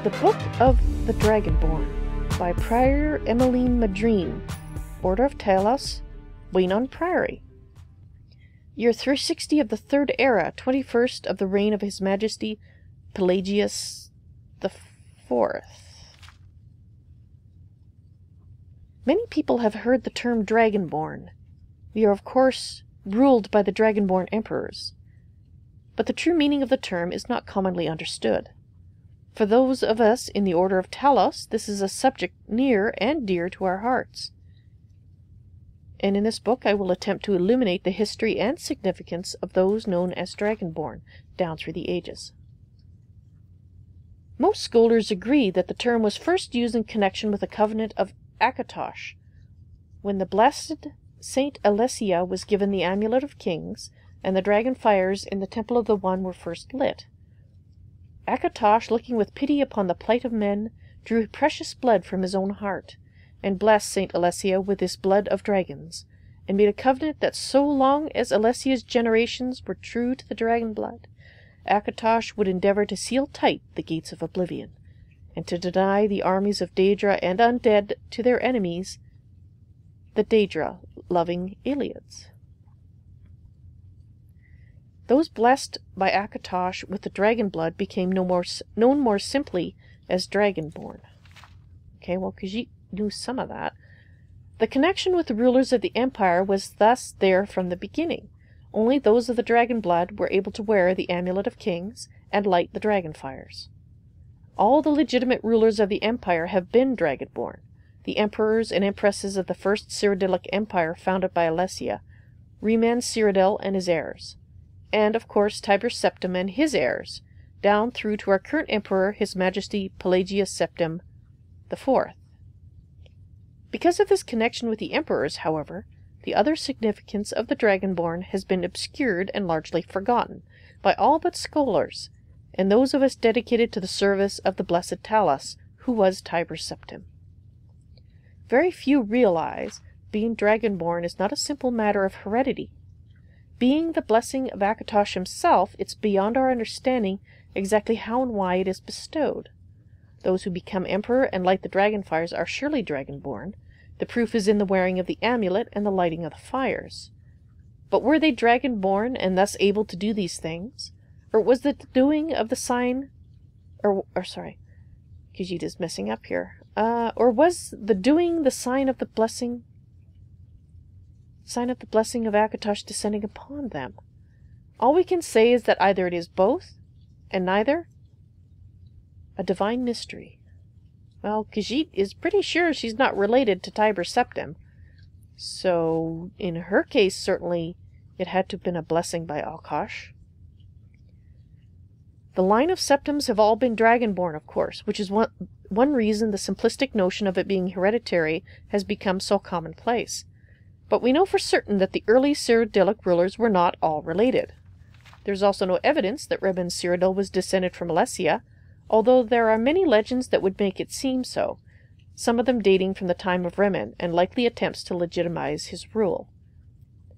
The Book of the Dragonborn by Prior Emmeline Madrine, Order of Talos, Waynon Priory. Year 360 of the Third Era, 21st of the reign of His Majesty Pelagius IV. Many people have heard the term Dragonborn. We are, of course, ruled by the Dragonborn Emperors. But the true meaning of the term is not commonly understood. For those of us in the Order of Talos, this is a subject near and dear to our hearts. And in this book I will attempt to illuminate the history and significance of those known as Dragonborn down through the ages. Most scholars agree that the term was first used in connection with the covenant of Akatosh, when the blessed Saint Alessia was given the Amulet of Kings, and the dragon fires in the Temple of the One were first lit. Akatosh, looking with pity upon the plight of men, drew precious blood from his own heart, and blessed Saint Alessia with this blood of dragons, and made a covenant that so long as Alessia's generations were true to the dragon blood, Akatosh would endeavor to seal tight the gates of oblivion, and to deny the armies of Daedra and undead to their enemies, the Daedra-loving Iliads. Those blessed by Akatosh with the dragon blood became known more simply as Dragonborn. Okay, well, Khajiit knew some of that. The connection with the rulers of the Empire was thus there from the beginning. Only those of the dragon blood were able to wear the Amulet of Kings and light the dragon fires. All the legitimate rulers of the Empire have been Dragonborn, the emperors and empresses of the First Cyrodiilic Empire founded by Alessia, Reman Cyrodiil and his heirs, and, of course, Tiber Septim and his heirs, down through to our current emperor, His Majesty Pelagius Septim IV. Because of this connection with the emperors, however, the other significance of the Dragonborn has been obscured and largely forgotten by all but scholars, and those of us dedicated to the service of the blessed Talos, who was Tiber Septim. Very few realize being Dragonborn is not a simple matter of heredity. Being the blessing of Akatosh himself, it's beyond our understanding exactly how and why it is bestowed. Those who become emperor and light the dragon fires are surely Dragonborn. The proof is in the wearing of the amulet and the lighting of the fires. But were they Dragonborn and thus able to do these things? Or was the doing of the sign... Khajiit is messing up here. Or was the doing the sign of the blessing of Akatosh descending upon them? All we can say is that either it is both, and neither. A divine mystery. Well, Khajiit is pretty sure she's not related to Tiber Septim, so in her case certainly it had to have been a blessing by Akatosh. The line of Septims have all been Dragonborn, of course, which is one reason the simplistic notion of it being hereditary has become so commonplace. But we know for certain that the early Cyrodiilic rulers were not all related. There's also no evidence that Reman Cyrodiil was descended from Alessia, although there are many legends that would make it seem so, some of them dating from the time of Reman, and likely attempts to legitimize his rule.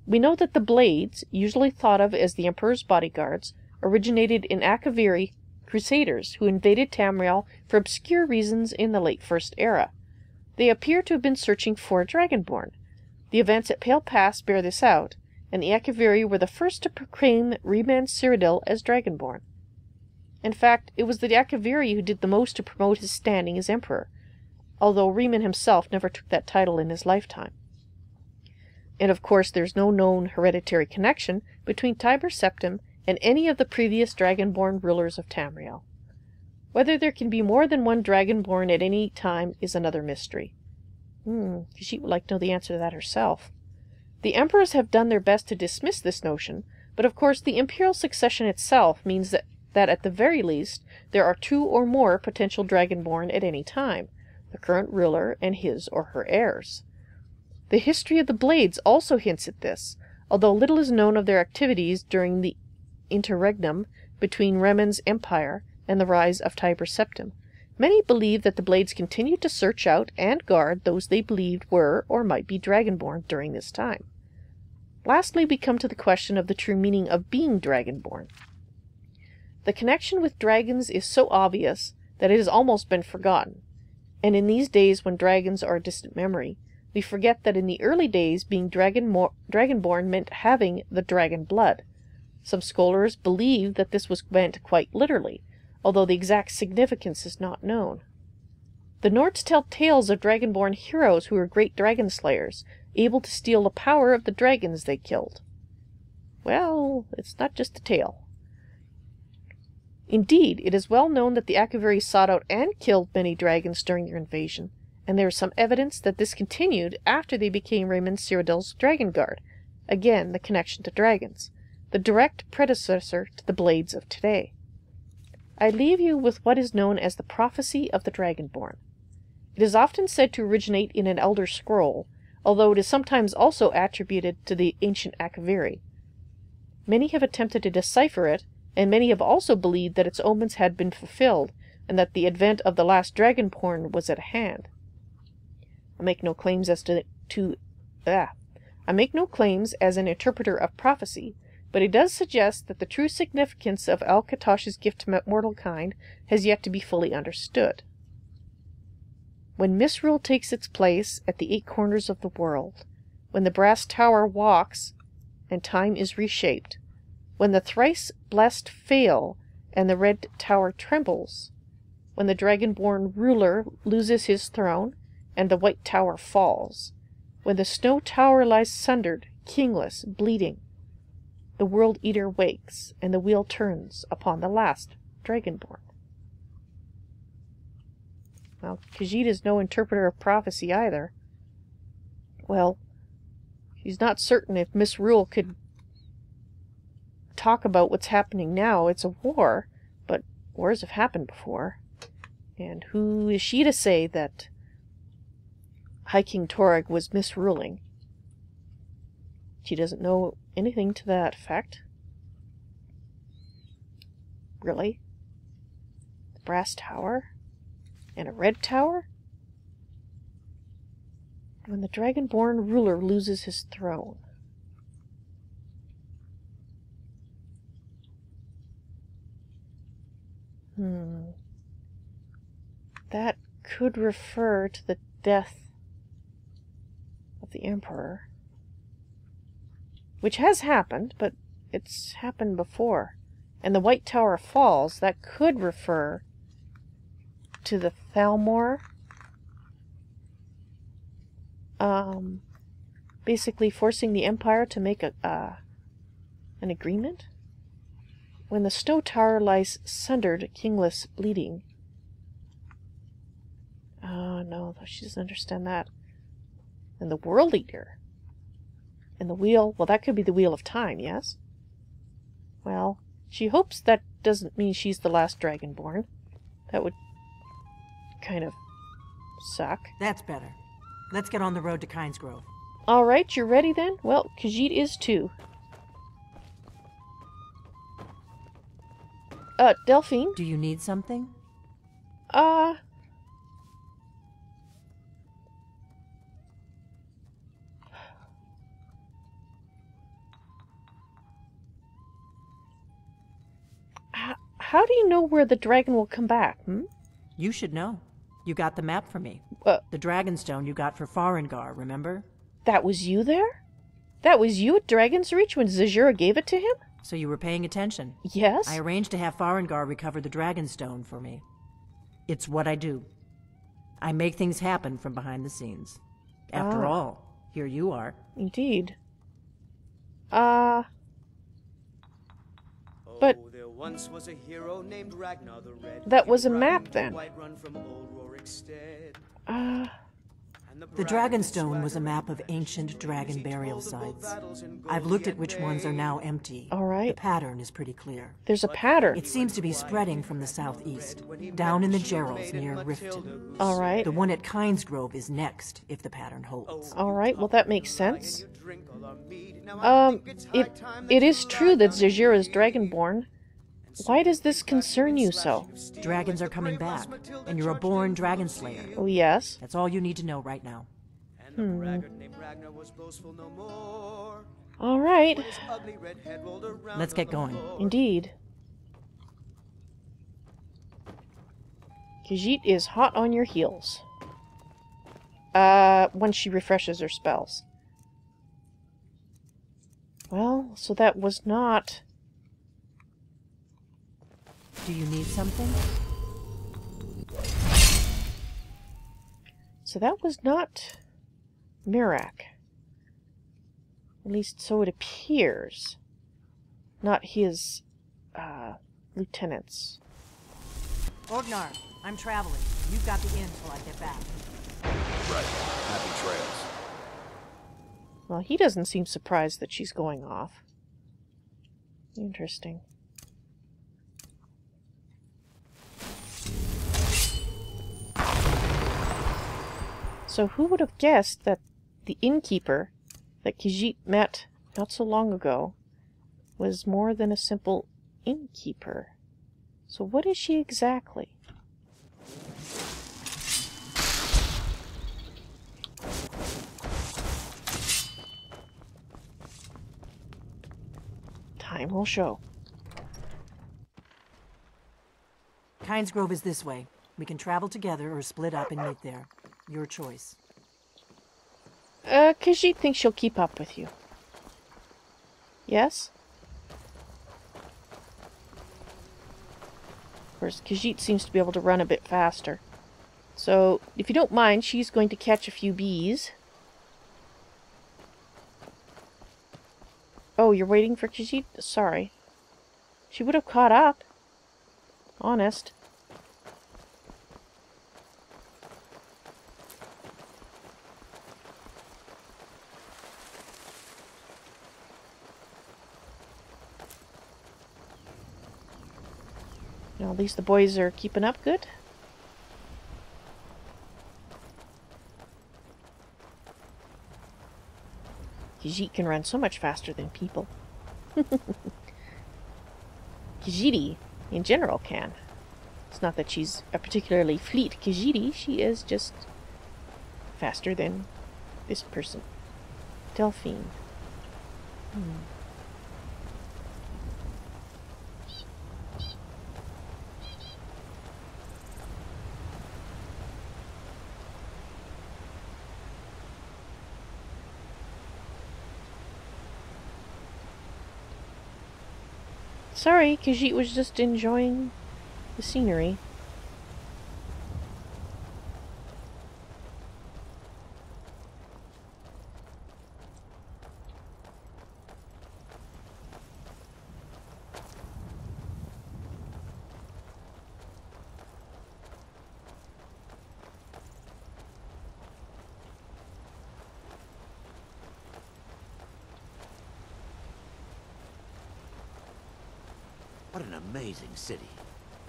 We know that the Blades, usually thought of as the Emperor's bodyguards, originated in Akaviri crusaders who invaded Tamriel for obscure reasons in the late First Era. They appear to have been searching for a Dragonborn. The events at Pale Pass bear this out, and the Akaviri were the first to proclaim Reman Cyrodiil as Dragonborn. In fact, it was the Akaviri who did the most to promote his standing as emperor, although Reman himself never took that title in his lifetime. And of course there's no known hereditary connection between Tiber Septim and any of the previous Dragonborn rulers of Tamriel. Whether there can be more than one Dragonborn at any time is another mystery. She would like to know the answer to that herself. The emperors have done their best to dismiss this notion, but of course the imperial succession itself means that at the very least there are two or more potential Dragonborn at any time, the current ruler and his or her heirs. The history of the Blades also hints at this, although little is known of their activities during the interregnum between Reman's empire and the rise of Tiber Septim. Many believe that the Blades continued to search out and guard those they believed were or might be Dragonborn during this time. Lastly, we come to the question of the true meaning of being Dragonborn. The connection with dragons is so obvious that it has almost been forgotten. And in these days when dragons are a distant memory, we forget that in the early days being dragonborn meant having the dragon blood. Some scholars believe that this was meant quite literally, although the exact significance is not known. The Nords tell tales of dragonborn heroes who were great dragon slayers, able to steal the power of the dragons they killed. Well, it's not just a tale. Indeed, it is well known that the Akaviri sought out and killed many dragons during their invasion, and there is some evidence that this continued after they became Raymond Cyrodiil's Dragon Guard. Again, the connection to dragons, the direct predecessor to the blades of today. I leave you with what is known as the prophecy of the Dragonborn. It is often said to originate in an elder scroll, although it is sometimes also attributed to the ancient Akaviri. Many have attempted to decipher it, and many have also believed that its omens had been fulfilled, and that the advent of the last Dragonborn was at hand. I make no claims as an interpreter of prophecy, but it does suggest that the true significance of Al-Katosh's gift to mortal kind has yet to be fully understood. When misrule takes its place at the 8 corners of the world, when the brass tower walks and time is reshaped, when the thrice blessed fail and the red tower trembles, when the dragonborn ruler loses his throne and the white tower falls, when the snow tower lies sundered, kingless, bleeding, the world eater wakes and the wheel turns upon the last dragonborn. Well, Khajiit is no interpreter of prophecy either. Well, she's not certain if Misrule could talk about what's happening now. It's a war, but wars have happened before. And who is she to say that High King Torag was misruling? She doesn't know anything to that effect. Really? The brass tower? And a red tower? When the dragonborn ruler loses his throne. That could refer to the death of the Emperor. Which has happened, but it's happened before. And the White Tower falls, that could refer to the Thalmor. Basically forcing the Empire to make an agreement. When the Snow Tower lies sundered, kingless, bleeding. Oh, no, she doesn't understand that. And the World Eater. And the Wheel, well, that could be the Wheel of Time, yes? Well, she hopes that doesn't mean she's the last Dragonborn. That would kind of suck. That's better. Let's get on the road to Kynesgrove. Alright, you're ready then? Well, Khajiit is too. Delphine? Do you need something? How do you know where the dragon will come back, You should know. You got the map for me. The Dragonstone you got for Farengar, remember? That was you there? That was you at Dragon's Reach when Zahjira gave it to him? So you were paying attention. Yes. I arranged to have Farengar recover the Dragonstone for me. It's what I do. I make things happen from behind the scenes. After all, here you are. Indeed. But there once was a hero named Ragnar the Red. That was a map then. The Dragonstone was a map of ancient dragon burial sites. I've looked at which ones are now empty. All right. The pattern is pretty clear. There's a pattern. It seems to be spreading from the southeast, down in the Gerals near Riften. All right. The one at Kynesgrove is next, if the pattern holds. All right, well that makes sense. It is true that Zahjira is Dragonborn. Why does this concern you so? Dragons are coming back, and you're a born dragon slayer. Oh, yes? That's all you need to know right now. All right. Let's get going. Indeed. Khajiit is hot on your heels. Once she refreshes her spells. Well, so that was not... Do you need something? So that was not Mirak. At least so it appears. Not his, lieutenants. Ognar, I'm traveling. You've got the inn till I get back. Right. Happy trails. Well, he doesn't seem surprised that she's going off. Interesting. So who would have guessed that the innkeeper that Khajiit met not so long ago was more than a simple innkeeper? So what is she exactly? Time will show. Kynesgrove is this way. We can travel together or split up and meet there. Your choice. Khajiit thinks she'll keep up with you. Yes? Of course, Khajiit seems to be able to run a bit faster. So, if you don't mind, she's going to catch a few bees. Oh, you're waiting for Khajiit? Sorry. She would have caught up. Honest. Well, at least the boys are keeping up good. Khajiit can run so much faster than people. Khajiit, in general, can. It's not that she's a particularly fleet Khajiit, she is just faster than this person. Delphine. Sorry, Khajiit was just enjoying the scenery. What an amazing city.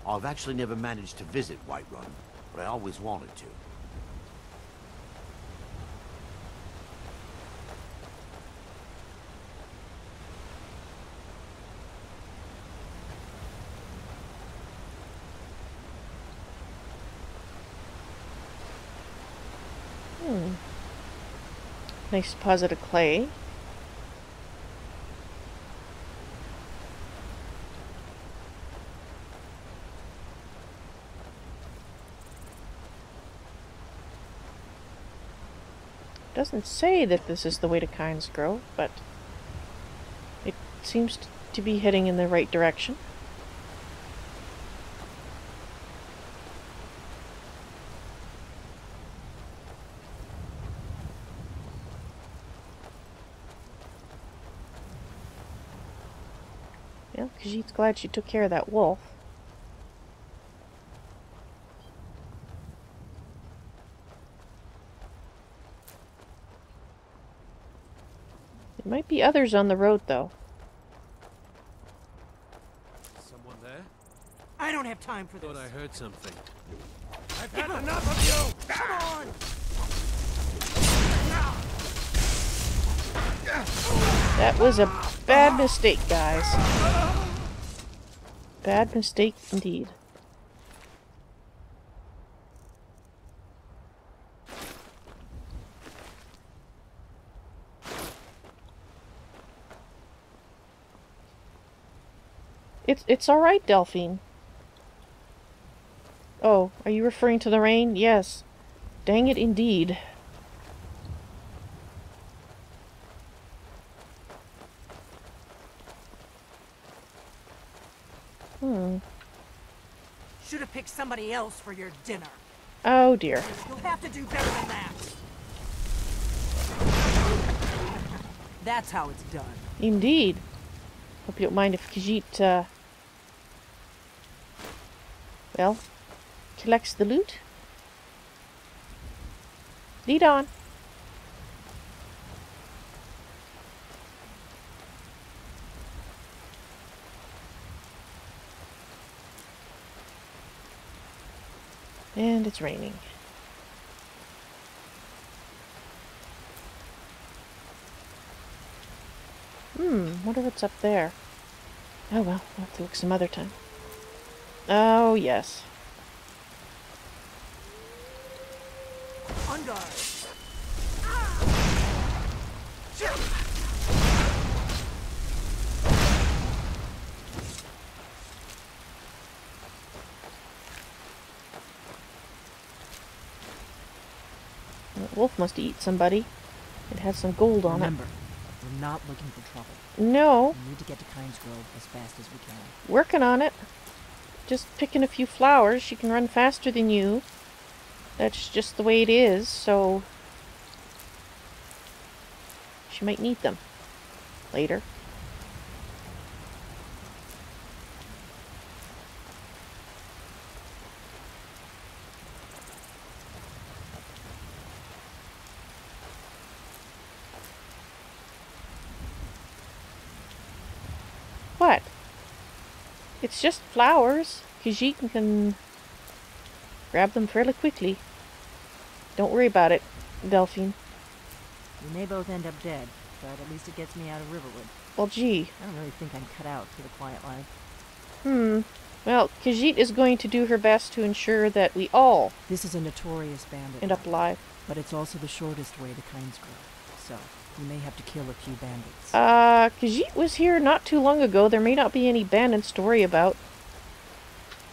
I've actually never managed to visit Whiterun, but I always wanted to. Nice deposit of clay. Doesn't say that this is the way to Kynesgrove, but it seems to be heading in the right direction. Yeah, Khajiit's glad she took care of that wolf. There might be others on the road, though. Someone there? I don't have time for this. Thought I heard something. I've had enough of you! Come on! That was a bad mistake, guys. Bad mistake indeed. It's all right, Delphine. Oh, are you referring to the rain? Yes. Dang it indeed. Should have picked somebody else for your dinner. Oh dear. You'll have to do better than that. That's how it's done. Indeed. Hope you don't mind if Khajiit, well, collects the loot. Lead on. And it's raining. Wonder what's up there. Oh well, we'll have to look some other time. Oh, yes. On guard. That wolf must eat somebody. It has some gold on Remember, we're not looking for trouble. it. No, We need to get to Kynesgrove as fast as we can. working on it. Just picking a few flowers. She can run faster than you. That's just the way it is, so she might need them later. What? It's just flowers. Khajiit can grab them fairly quickly. Don't worry about it, Delphine. We may both end up dead, but at least it gets me out of Riverwood. Well, gee. I don't really think I'm cut out for the quiet life. Well, Khajiit is going to do her best to ensure that we all This is a notorious bandit, end up alive. but it's also the shortest way to Kynesgrove. So, we may have to kill a few bandits. Khajiit was here not too long ago. There may not be any bandits to worry about.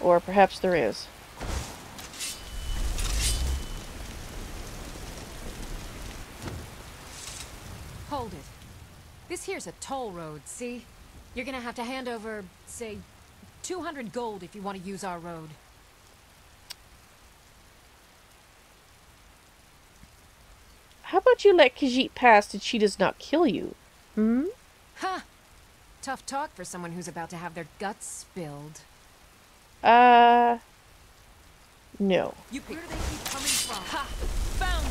Or perhaps there is. Hold it. This here's a toll road, see? You're gonna have to hand over, say, 200 gold if you want to use our road. How about you let Khajiit pass and she does not kill you? Ha! Tough talk for someone who's about to have their guts spilled. No. You pick. Where do they keep coming from? Ha! Found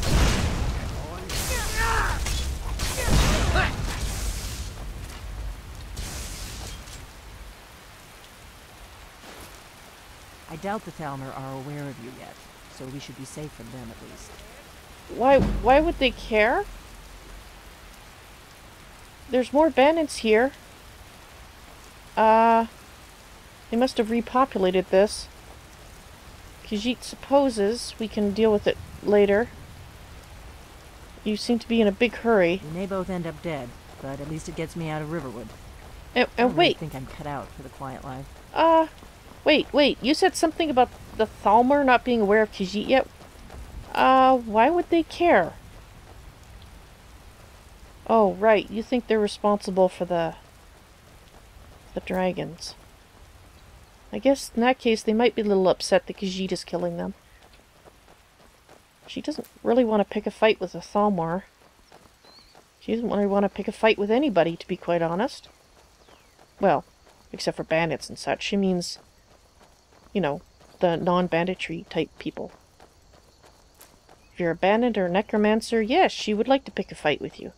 I doubt the Thalmor are aware of you yet, so we should be safe from them at least. Why would they care? There's more bandits here. They must have repopulated this. Khajiit supposes we can deal with it later. You seem to be in a big hurry. We may both end up dead, but at least it gets me out of Riverwood. And I don't really wait, think I'm cut out for the quiet life. wait. You said something about the Thalmor not being aware of Khajiit yet? Why would they care? Oh, right. You think they're responsible for the dragons. I guess in that case they might be a little upset that Khajiit is killing them. She doesn't really want to pick a fight with the Thalmor. She doesn't really want to pick a fight with anybody, to be quite honest. Well, except for bandits and such. She means, you know, the non-banditry type people. If you're a bandit or a necromancer, yes, she would like to pick a fight with you.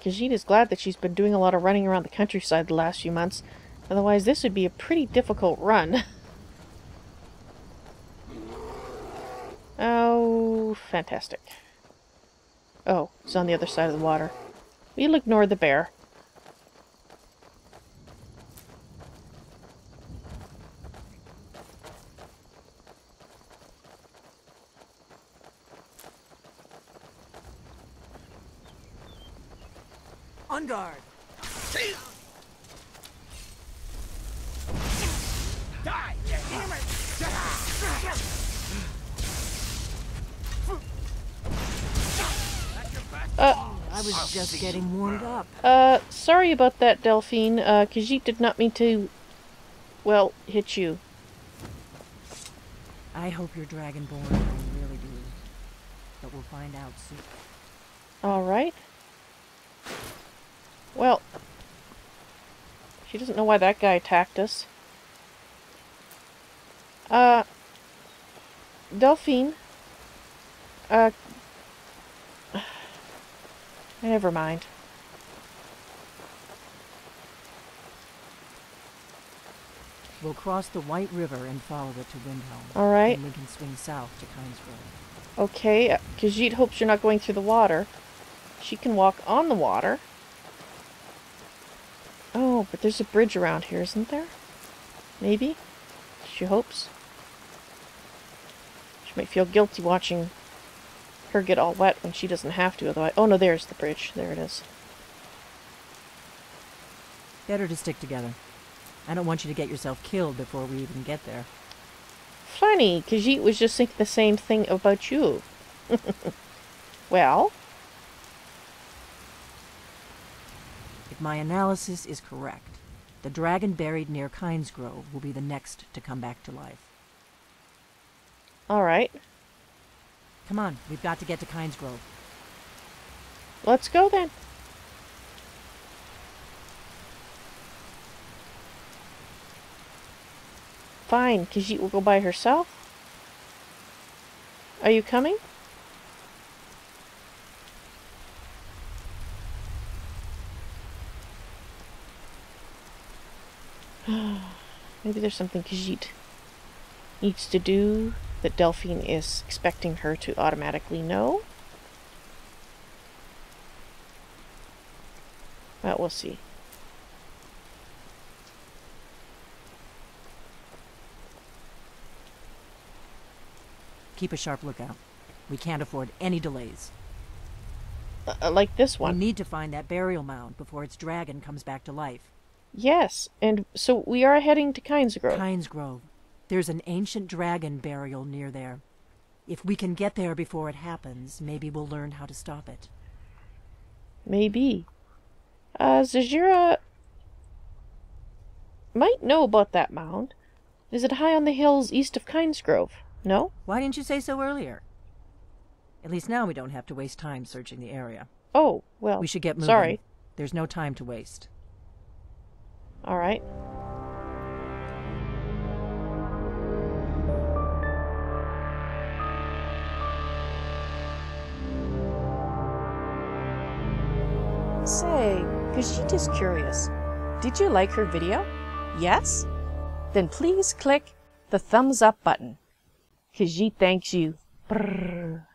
Khajiit is glad that she's been doing a lot of running around the countryside the last few months. Otherwise, this would be a pretty difficult run. Oh, fantastic. Oh, it's on the other side of the water. We'll ignore the bear. On guard! Die, you hear me? I was just getting warmed up. Sorry about that, Delphine. Khajiit did not mean to, well, hit you. I hope you're Dragonborn, I really do. But we'll find out soon. Alright. Well, she doesn't know why that guy attacked us. Delphine. Never mind. We'll cross the White River and follow it to Windhelm. Alright. Then we can swing south to Kynesgrove. Okay, Khajiit hopes you're not going through the water. She can walk on the water. Oh, but there's a bridge around here, isn't there? Maybe? She hopes. She might feel guilty watching her get all wet when she doesn't have to, otherwise... Oh no, there's the bridge. There it is. Better to stick together. I don't want you to get yourself killed before we even get there. Funny, Khajiit was just thinking the same thing about you. Well? If my analysis is correct, the dragon buried near Kynesgrove will be the next to come back to life. Alright. Come on, we've got to get to Kynesgrove. Let's go then. Fine, Khajiit will go by herself. Are you coming? Maybe there's something Khajiit needs to do that Delphine is expecting her to automatically know. Well, we'll see. Keep a sharp lookout. We can't afford any delays. Like this one. We need to find that burial mound before its dragon comes back to life. Yes, and so we are heading to Kynesgrove. Kynesgrove. There's an ancient dragon burial near there. If we can get there before it happens, maybe we'll learn how to stop it. Maybe. Zahjira might know about that mound. Is it high on the hills east of Kynesgrove? No? Why didn't you say so earlier? At least now we don't have to waste time searching the area. Oh, well, we should get moving. Sorry. There's no time to waste. All right. Say, Khajiit is curious. Did you like her video? Yes? Then please click the thumbs up button. Khajiit thanks you. Brrr.